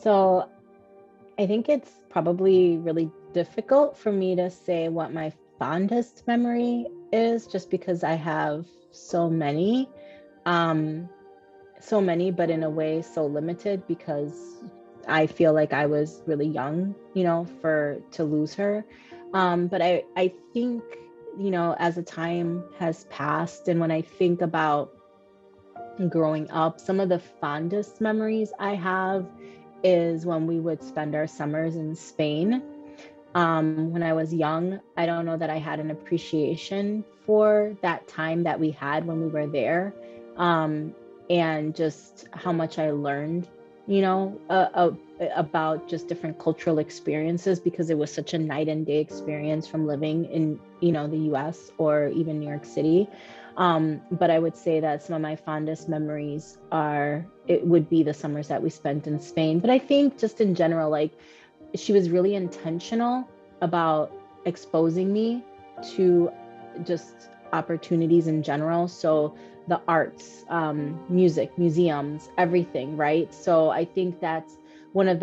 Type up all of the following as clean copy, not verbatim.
So I think it's probably really difficult for me to say what my fondest memory is, just because I have so many. Um, so many, but in a way so limited because I feel like I was really young, for to lose her. But I think, as the time has passed and when I think about growing up, some of the fondest memories I have is when we would spend our summers in Spain. When I was young, I don't know that I had an appreciation for that time that we had when we were there, um, and just how much I learned, about just different cultural experiences, because it was such a night and day experience from living in, the US or even New York City. But I would say that some of my fondest memories it would be the summers that we spent in Spain. But I think just in general, like, she was really intentional about exposing me to just opportunities in general. So the arts, music, museums, everything, right? So I think that's one of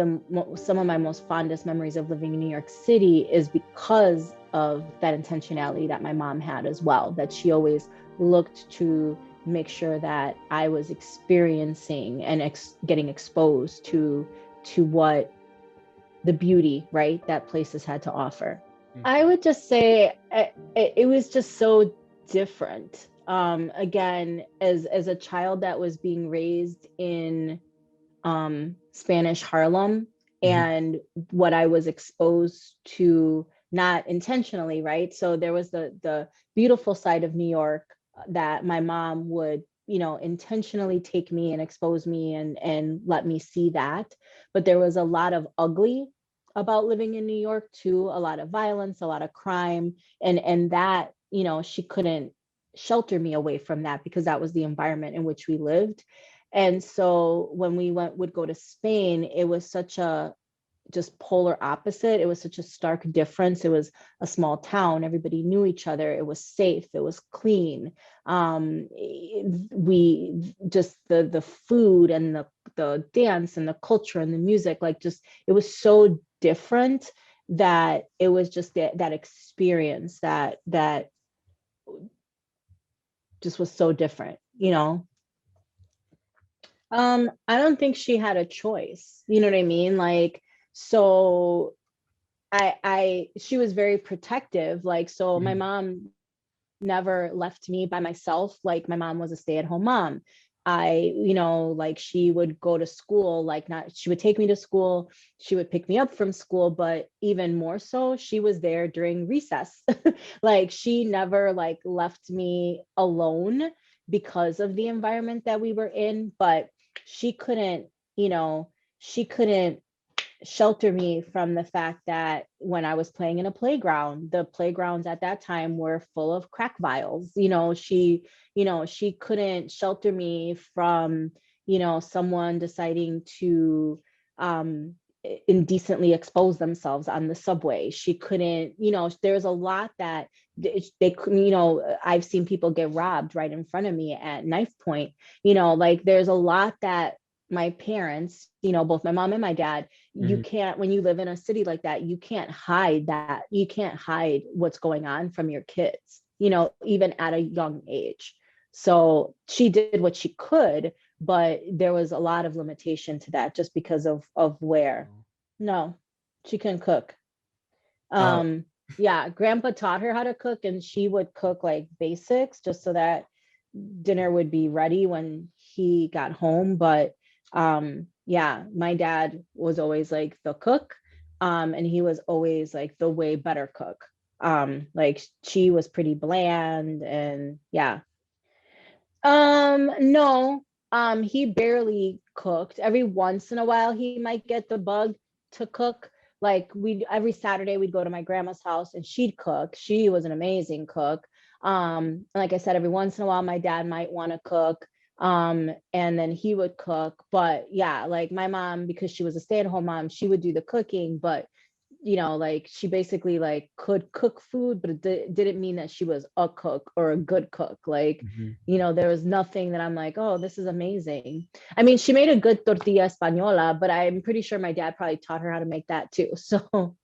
some of my most fondest memories of living in New York City, is because of that intentionality that my mom had as well, that she always looked to make sure that I was experiencing and getting exposed to what the beauty, right, that places had to offer. I would just say it was just so different. Again, as a child that was being raised in Spanish Harlem, Mhm. and what I was exposed to, not intentionally, right? So there was the beautiful side of New York that my mom would, intentionally take me and expose me and let me see that. But there was a lot of ugly about living in New York too, a lot of violence, a lot of crime, and that, she couldn't shelter me away from that, because that was the environment in which we lived. And so when we would go to Spain, it was such a just polar opposite. It was such a stark difference. It was a small town. Everybody knew each other. It was safe. It was clean. We just the food and the dance and the culture and the music, like, just it was so different, that it was just that experience that just was so different, I don't think she had a choice. You know what I mean? Like, so she was very protective. Like, so my Mhm. mom never left me by myself. Like, my mom was a stay-at-home mom. Like, she would go to school, like, not, she would take me to school, she would pick me up from school, but even more so, she was there during recess. Like, she never like left me alone because of the environment that we were in, but she couldn't, you know, she couldn't shelter me from the fact that when I was playing in a playground, the playgrounds at that time were full of crack vials. She couldn't shelter me from, someone deciding to indecently expose themselves on the subway. She couldn't, there's a lot that I've seen people get robbed right in front of me at knife point. Like, there's a lot that my parents, both my mom and my dad, you Mhm. can't, when you live in a city like that, you can't hide that. You can't hide what's going on from your kids, even at a young age. So she did what she could, but there was a lot of limitation to that, just because of where. No, she couldn't cook. Uh, um yeah, grandpa taught her how to cook, and she would cook like basics just so that dinner would be ready when he got home. But yeah, my dad was always like the cook, and he was always like the way better cook. Like, she was pretty bland, and yeah. No, he barely cooked. Every once in a while, he might get the bug to cook. Like, we every Saturday we'd go to my grandma's house and she'd cook. She was an amazing cook. Like I said, every once in a while, my dad might want to cook. And then he would cook. But yeah, like, my mom, because she was a stay-at-home mom, she would do the cooking, but you know, like she basically like could cook food, but it didn't mean that she was a cook or a good cook. Like, Mhm. you know, there was nothing that I'm like, oh, this is amazing. I mean, she made a good tortilla española, but I'm pretty sure my dad probably taught her how to make that too. So